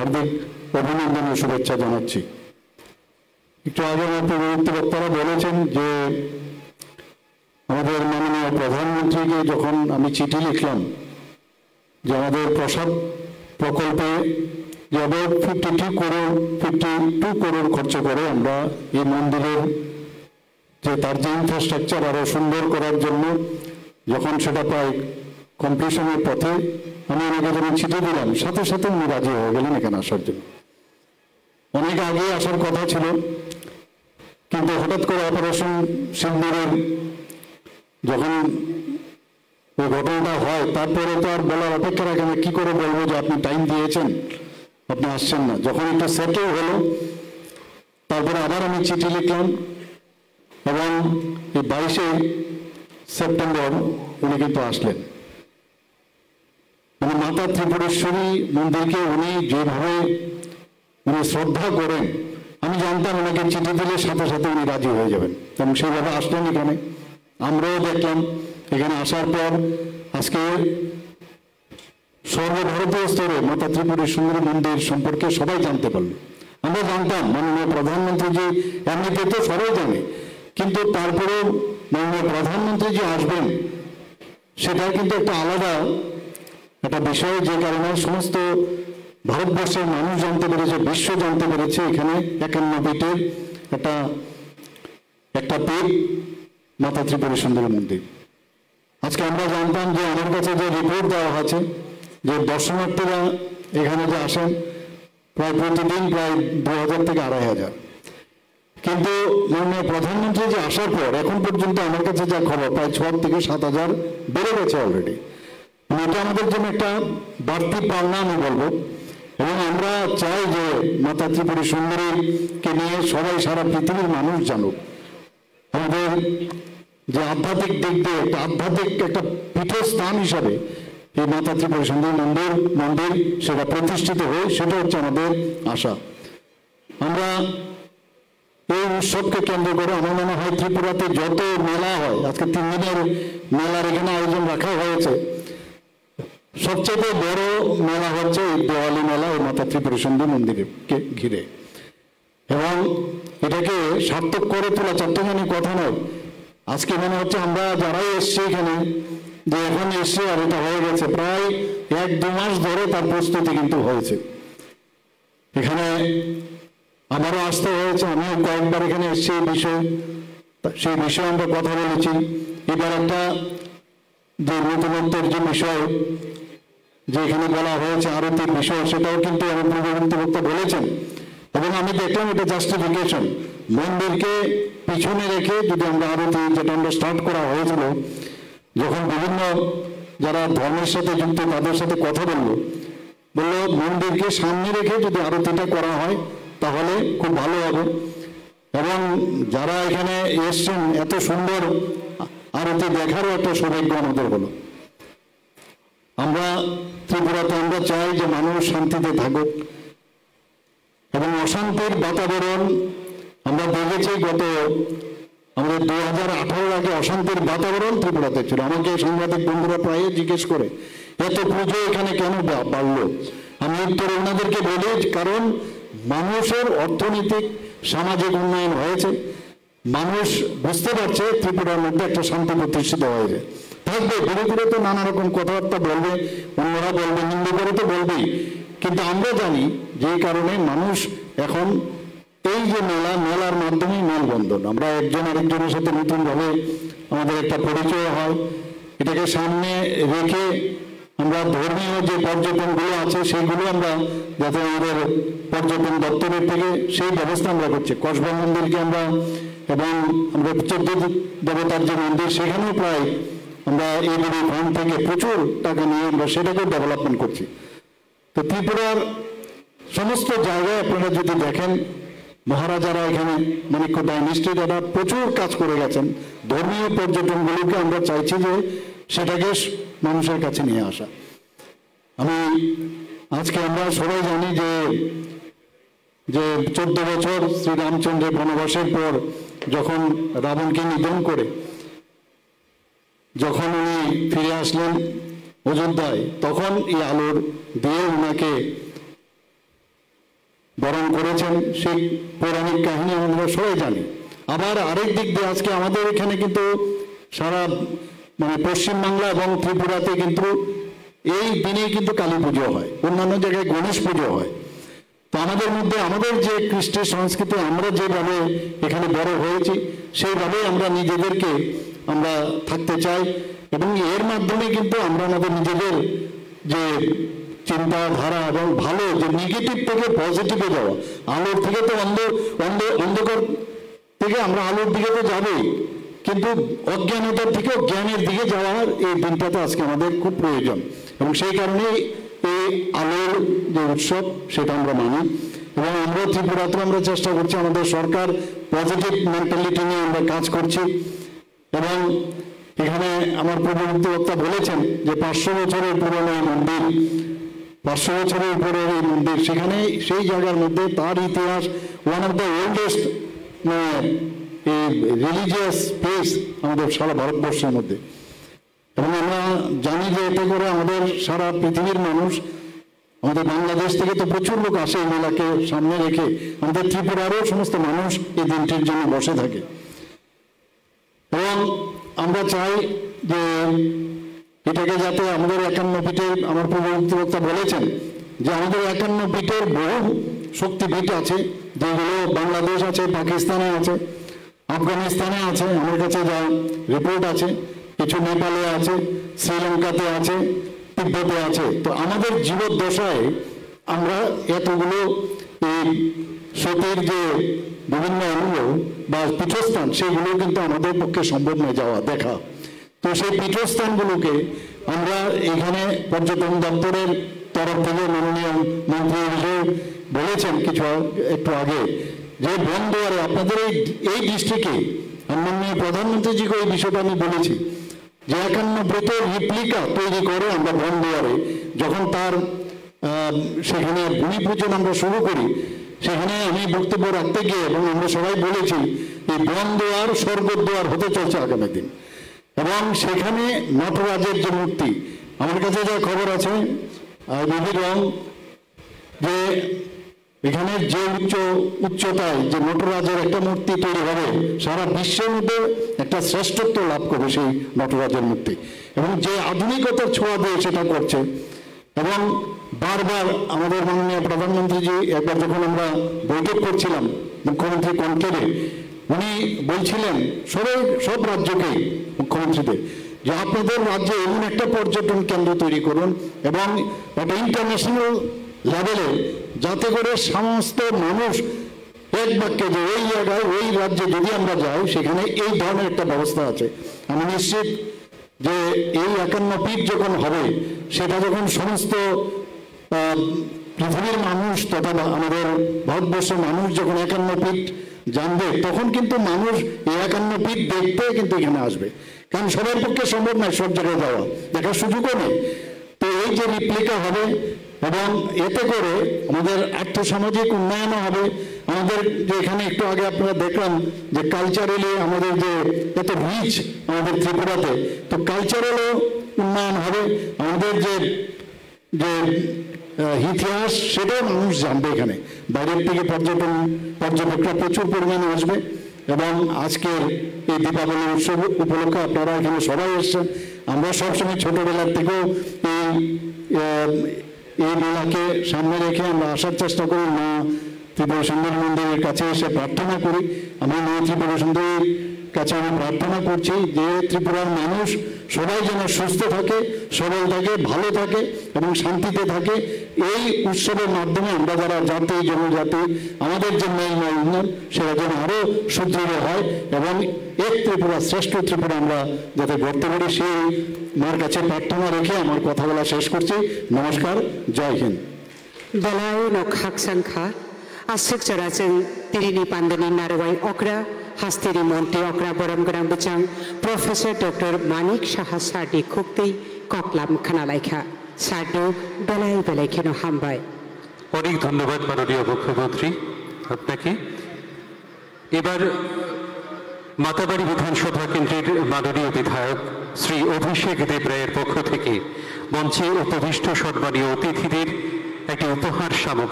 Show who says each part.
Speaker 1: হার্দিক অভিনন্দন ও শুভেচ্ছা জানাচ্ছি। একটু আগে আমার পূর্ববর্তী বক্তারা বলেছেন যে আমাদের মাননীয় প্রধানমন্ত্রীকে যখন আমি চিঠি লিখলাম যে আমাদের প্রসাদ প্রকল্পে যে আবার 52 করোড় খরচ করে আমরা এই মন্দিরের যে তার যে ইনফ্রাস্ট্রাকচার আরো সুন্দর করার জন্য যখন সেটা প্রায় কমপ্লিশনের পথে আমি ওনাকে যখন চিঠি দিলাম সাথে সাথে উনি রাজি হয়ে গেলেন এখানে আসার জন্য। অনেক আগে আসার কথা ছিল, কিন্তু হঠাৎ করে অপারেশন সিন্দুরের যখন ওই ঘটনাটা হয় তারপরে তো আর বলার অপেক্ষা রাখে না, কি করে বলবো যে আপনি টাইম দিয়েছেন আপনি আসছেন না। যখন একটু সেটেল হলো তারপরে আবার আমি চিঠি লিখলাম এবং এই 22শে সেপ্টেম্বর উনি কিন্তু আসলেন। মানে মাতা ত্রিপুরেশ্বরী মন্দিরকে উনি যেভাবে উনি শ্রদ্ধা করেন, আমি জানতাম ওনাকে চিঠি দিলে সাথে সাথে উনি রাজি হয়ে যাবেন এবং সেইভাবে আসলেন এখানে। আমরাও দেখলাম এখানে আসার পর আজকে সর্বভারতীয় স্তরে মাতা ত্রিপুরেশ্বরী মন্দির সম্পর্কে সবাই জানতে পারলো। আমরা জানতাম মাননীয় প্রধানমন্ত্রী যে এমনিতে তো সবাই জানে, কিন্তু তারপরেও মাননীয় প্রধানমন্ত্রী যে আসবেন সেটা কিন্তু একটা আলাদা একটা বিষয়, যে কারণে সমস্ত ভারতবর্ষের মানুষ জানতে পেরেছে, বিশ্ব জানতে পেরেছে এখানে 51 ফিটের একটা পীঠ মাতা ত্রিপুরেশ্বরী মন্দির। আজকে আমরা জানতাম যে আমার কাছে যে রিপোর্ট দেওয়া আছে যে দর্শনার্থীরা এখানে যে আসেন প্রায় প্রতিদিন প্রায় 2000 থেকে 2500, কিন্তু মাননীয় প্রধানমন্ত্রী যে আসার পর এখন পর্যন্ত আমার কাছে যা খবর প্রায় 6 থেকে 7000 বেড়ে গেছে অলরেডি। এটা আমাদের জন্য একটা বাড়তি পাওনা আমি বলবো, এবং আমরা চাই যে মাতা ত্রিপুরেশ্বরীকে নিয়ে সবাই সারা পৃথিবীর মানুষ জানুক। আমাদের যে আধ্যাত্মিক দিক দিয়ে একটা আধ্যাত্মিক একটা পীঠস্থান হিসাবে এই মাতা ত্রিপুরেশ্বরী মন্দির সেটা প্রতিষ্ঠিত হয়ে সেটা হচ্ছে আমাদের আশা। আমরা এই উৎসবকে কেন্দ্র করে আমার মনে হয় ত্রিপুরাতে যত মেলা হয়, আজকে 3 দিনের মেলার এখানে আয়োজন রাখা হয়েছে, সবচেয়ে বড় মেলা হচ্ছে এই দেওয়ালি মেলা ও মাতা ত্রিপুরেশ্বরী মন্দিরকে ঘিরে, এবং এটাকে সার্থক করে তোলা চট্টগ্রামের কথা নয়। আজকে মনে হচ্ছে আমরা যারাই এসছি এখানে যে এখন এসছে আর এটা হয়ে গেছে, প্রায় 1-2 মাস ধরে তার প্রস্তুতি কিন্তু হয়েছে। এখানে আমারও আসতে হয়েছে, আমিও কয়েকবার এখানে এসছি সেই বিষয়ে আমরা কথা বলেছি। এবার একটা যে নতুনত্বের যে বিষয় যে এখানে বলা হয়েছে আরতির বিষয়, সেটাও কিন্তু আমার পূর্ববর্তী বক্তা বলেছেন, এবং আমি দেখলাম এটা জাস্টিফিকেশন। মন্দিরকে পিছনে রেখে যদি আমরা আরতি যেটা আমরা স্টার্ট করা হয়েছিল, যখন বিভিন্ন যারা ধর্মের সাথে যুক্ত তাদের সাথে কথা বললো মন্দিরকে সামনে রেখে যদি আরতিটা করা হয় তাহলে খুব ভালো হবে, এবং যারা এখানে এসছেন এত সুন্দর আরতি দেখারও একটা সৌভাগ্য আমাদের হলো। আমরা ত্রিপুরাতে আমরা চাই যে মানুষ শান্তিতে থাকুক, এবং অশান্তির বাতাবরণ আমরা দেখেছি আমাদের 2018 আগে অশান্তির বাতাবরণ ত্রিপুরাতে ছিল। আমাকে সাংবাদিক বন্ধুরা প্রায় জিজ্ঞেস করে এত পুজো এখানে কেন বাড়লো, আমি উত্তরে ওনাদেরকে বলি কারণ মানুষের অর্থনৈতিক সামাজিক উন্নয়ন হয়েছে, মানুষ বুঝতে পারছে ত্রিপুরার মধ্যে একটা শান্তি প্রতিষ্ঠিত হয়েছে। থাকবে ধীরে ধীরে তো নানা রকম কথাবার্তা বলবে, অন্যরা বলবে, নিন্দে করে তো বলবেই, কিন্তু আমরা জানি যে কারণে মানুষ এখন এই যে মেলার মাধ্যমে মেলবন্ধন, আমরা একজন আরেকজনের সাথে নতুনভাবে আমাদের একটা পরিচয় হয়, এটাকে সামনে রেখে আমরা ধর্মীয় যে পর্যটনগুলো আছে সেইগুলো আমরা যাতে আমাদের পর্যটন দপ্তরের থেকে সেই ব্যবস্থা আমরা করছি। কসবা মন্দিরকে আমরা এবং আমরা 14 দেবতার যে মন্দির সেখানেও প্রায় আমরা এইগুলি ফান্ড থেকে প্রচুর টাকা নিয়ে আমরা সেটাকে ডেভেলপমেন্ট করছি। তো ত্রিপুরার সমস্ত জায়গায় আপনারা যদি দেখেন মহারাজারা এখানে মানিক্য ডাইনেস্টি যারা প্রচুর কাজ করে গেছেন, ধর্মীয় পর্যটনগুলোকে আমরা চাইছি যে সেটাকে মানুষের কাছে নিয়ে আসা। আজকে আমরা সবাই জানি যে 14 বছর শ্রীরামচন্দ্রের বনবাসের পর যখন রাবণকে নিধন করে যখন উনি ফিরে আসলেন অযোধ্যায়, তখন এই আলোর দিয়ে ওনাকে বরণ করেছেন, সেই পৌরাণিক কাহিনী আমরা সবাই জানি। আবার আরেক দিক দিয়ে আজকে আমাদের এখানে কিন্তু সারা পশ্চিমবাংলা এবং ত্রিপুরাতে কিন্তু এই দিনেই কিন্তু কালী পুজো হয়, অন্যান্য জায়গায় গণেশ পুজো হয়। তো আমাদের মধ্যে আমাদের যে কৃষ্টি সংস্কৃতি, আমরা যেভাবে এখানে বড় হয়েছি সেইভাবে আমরা নিজেদেরকে আমরা থাকতে চাই, এবং এর মাধ্যমে কিন্তু আমরা আমাদের নিজেদের যে চিন্তাধারা এবং ভালো যে নেগেটিভ থেকে পজিটিভে যাওয়া, আলোর থেকে তো অন্ধকার থেকে আমরা আলোর দিকে তো যাবই, কিন্তু অজ্ঞানতার থেকেও জ্ঞানের দিকে যাওয়ার এই দিনটাতে আজকে আমাদের খুব প্রয়োজন। এবং সেই কারণেই এই আলোর যে উৎসব সেটা আমরা মানি। এবং আমরা ত্রিপুরাতে আমরা চেষ্টা করছি, আমাদের সরকার পজিটিভ মেন্টালিটি নিয়ে আমরা কাজ করছি। এবং এখানে আমার পূর্ববর্তী বক্তা বলেছেন যে 500 বছরের পুরনো এই মন্দির, 500 বছরের উপরের এই মন্দির, সেখানে সেই জায়গার মধ্যে তার ইতিহাস, one of the oldest religious place আমাদের সারা ভারতবর্ষের মধ্যে। এবং আমরা জানি যে এতে করে আমাদের সারা পৃথিবীর মানুষ, আমাদের বাংলাদেশ থেকে তো প্রচুর লোক আসে এই মেলাকে সামনে রেখে, আমাদের ত্রিপুরারও সমস্ত মানুষ এই দিনটির জন্য বসে থাকে। এবং আমরা চাই যে এটাকে যাতে আমাদের 51 পীঠের, আমার পূর্ববর্তী বক্তা বলেছেন যে আমাদের 51 পীঠের বহু শক্তিপীঠ আছে, যেগুলো বাংলাদেশ আছে, পাকিস্তানে আছে, আফগানিস্তানে আছে, আমার কাছে যা রিপোর্ট আছে, কিছু নেপালে আছে, শ্রীলঙ্কাতে আছে, তিব্বতে আছে। তো আমাদের জীবদ্দশায় আমরা এতগুলো এই সতীর যে বিভিন্ন অঙ্গ বা পীঠস্থান, সেগুলো কিন্তু আমাদের পক্ষে সম্ভব নয় যাওয়া দেখা। তো সেই পীঠস্থানগুলোকে আমরা এখানে পর্যটন দপ্তরের তরফ থেকে মাননীয় মন্ত্রী বলেছেন কিছু একটু আগে যে বনদুয়ারে আপনাদের এই ডিস্ট্রিক্টে, মাননীয় প্রধানমন্ত্রীজিকে এই বিষয়টা আমি বলেছি যে 51 পীঠের রিপ্লিকা তৈরি করে আমরা বনদুয়ারে যখন তার সেখানে ভূমি পূজন আমরা শুরু করি, সেখানে আমি বক্তব্য রাখতে গিয়ে এবং আমরা সবাই বলেছি এই বনদুয়ার স্বর্গদ্বার হতে চলছে আগামী দিন। এবং সেখানে নটরাজের যে মূর্তি, আমার কাছে যা খবর আছে রং যে এখানে যে উচ্চতায় যে নটরাজের একটা মূর্তি তৈরি হবে, সারা বিশ্বের মধ্যে একটা শ্রেষ্ঠত্ব লাভ করবে সেই নটরাজের মূর্তি। এবং যে আধুনিকতার ছোঁয়া দিয়ে সেটা করছে। এবং বারবার আমাদের মাননীয় প্রধানমন্ত্রীজি একবার যখন আমরা বৈঠক করছিলাম মুখ্যমন্ত্রী কনক্লেভে, উনি বলছিলেন সব রাজ্যকেই, মুখ্যমন্ত্রীদের, যে আপনাদের রাজ্যে এমন একটা পর্যটন কেন্দ্র তৈরি করুন এবং একটা ইন্টারন্যাশনাল লেভেলে, যাতে করে সমস্ত মানুষ এক বাক্যে যে ওই জায়গায় ওই রাজ্যে যদি আমরা যাই সেখানে এই ধরনের একটা ব্যবস্থা আছে। আমি নিশ্চিত যে এই 51 পীঠ যখন হবে, সেটা যখন সমস্ত পৃথিবীর মানুষ তথা আমাদের ভারতবর্ষের মানুষ যখন 51 পীঠ জানবে, তখন কিন্তু মানুষ এই 51 পীঠ দেখতে কিন্তু এখানে আসবে। কারণ সবার পক্ষে সম্ভব নয় সব জায়গায় যাওয়া, দেখার সুযোগও নেই। তো এই যে রিপ্লিকা হবে এবং এতে করে আমাদের আর্থসামাজিক উন্নয়নও হবে। আমাদের যে এখানে একটু আগে আপনারা দেখলাম যে কালচারালি আমাদের যে এত রিচ আমাদের ত্রিপুরাতে, তো কালচারালও উন্নয়ন হবে। আমাদের যে ইতিহাস সেটাও মানুষ জানবে। এখানে বাইরের থেকে পর্যটকরা প্রচুর পরিমাণে আসবে। এবং আজকের এই দীপাবলি উৎসব উপলক্ষে আপনারা এখানে সবাই এসছেন। আমরা সবসময় ছোটবেলার থেকেও এই মেলাকে সামনে রেখে আমরা আসার চেষ্টা করি, মা ত্রিপুরা সুন্দরী মন্দিরের কাছে এসে প্রার্থনা করি। আমি মা ত্রিপুরা সুন্দরীর কাছে আমি প্রার্থনা করছি যে ত্রিপুরার মানুষ সবাই যেন সুস্থ থাকে, সবল থাকে, ভালো থাকে এবং শান্তিতে থাকে। এই উৎসবের মাধ্যমে আমরা যারা জাতি জনজাতি আমাদের যে মেল উন্নয়ন সেটা যেন আরও সুদৃঢ় হয় এবং এক ত্রিপুরা শ্রেষ্ঠ ত্রিপুরা আমরা যাতে গড়তে পারি, সেই মার কাছে প্রার্থনা রেখে আমার কথা বলা শেষ করছি। নমস্কার, জয় হিন্দ।
Speaker 2: বেলায় নখাক সংখ্যা আসুক চরাচং তিরিনি পান্দনি নারওয়াই অকরা হাস্তিরি মন্ত্রী অকরা বরম গরাম বুচাং প্রফেসর ডক্টর মানিক সাহা সার্ডি খুকতেই ককলাম খানালাইখা সার্ডু বেলায় বেলায় কেন হামবাই।
Speaker 3: অনেক ধন্যবাদ মাননীয় মুখ্যমন্ত্রী আপনাকে। এবার মাতাবাড়ি বিধানসভা কেন্দ্রের মাননীয় বিধায়ক শ্রী অভিষেক দেব রায়ের পক্ষ থেকে মঞ্চে উপবিষ্ট সম্মানীয় অতিথিদের একটি উপহার সামগ্রী